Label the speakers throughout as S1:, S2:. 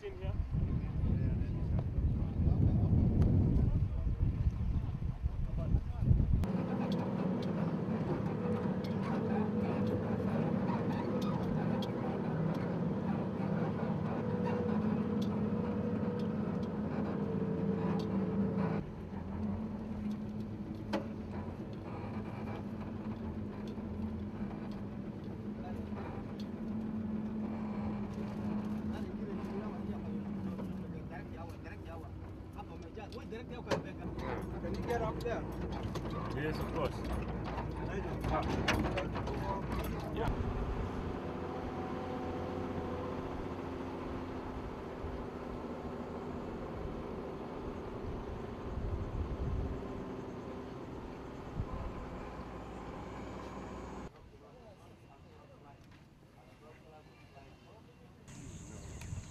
S1: in here.
S2: Can you get up there?
S1: Yes, of course. Yeah.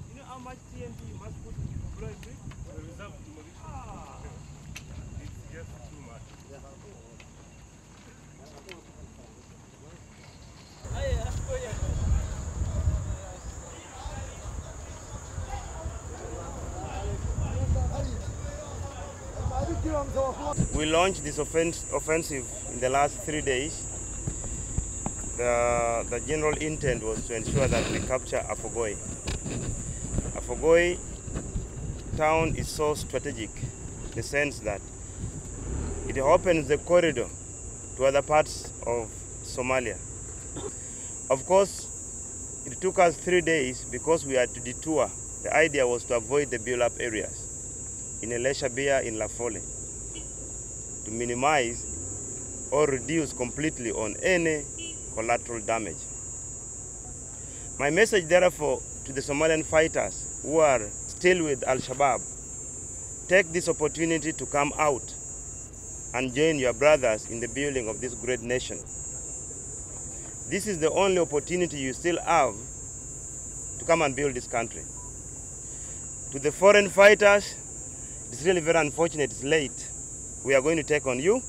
S1: You know how much TNT you must put to blow it? The reserve demolition. It's just too much. We launched this offensive in the last 3 days. The general intent was to ensure that we capture Howlgalka. Howlgalka town is so strategic in the sense that it opens the corridor to other parts of Somalia. Of course, it took us 3 days because we had to detour. The idea was to avoid the build-up areas in Shabelle, in Lafole, to minimize or reduce completely on any collateral damage. My message, therefore, to the Somalian fighters who are still with Al-Shabaab, take this opportunity to come out and join your brothers in the building of this great nation. This is the only opportunity you still have to come and build this country. To the foreign fighters, it's really very unfortunate it's late. We are going to take on you.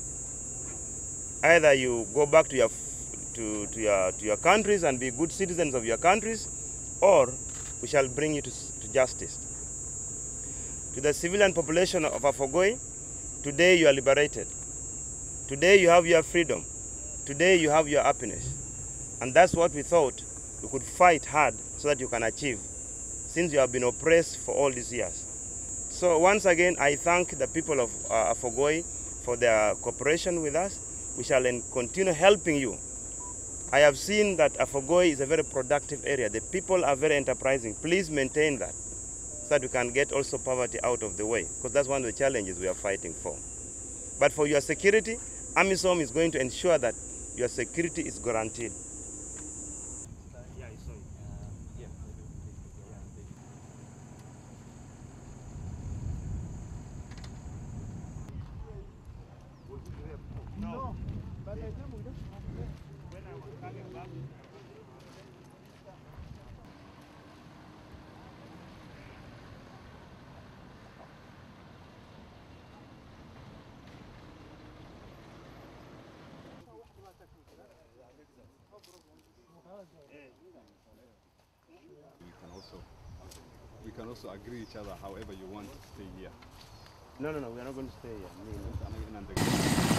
S1: Either you go back to your countries and be good citizens of your countries, or we shall bring you to justice. To the civilian population of Howlgalka, today you are liberated. Today you have your freedom. Today you have your happiness. And that's what we thought we could fight hard so that you can achieve, since you have been oppressed for all these years. So once again, I thank the people of Howlgalka for their cooperation with us. We shall continue helping you. I have seen that Howlgalka is a very productive area. The people are very enterprising. Please maintain that so that we can get also poverty out of the way, because that's one of the challenges we are fighting for. But for your security, AMISOM is going to ensure that your security is guaranteed.
S2: No. But I come with
S1: When I was coming back,
S3: we can also agree each other however you want to stay here.
S1: no, we are not going to stay here.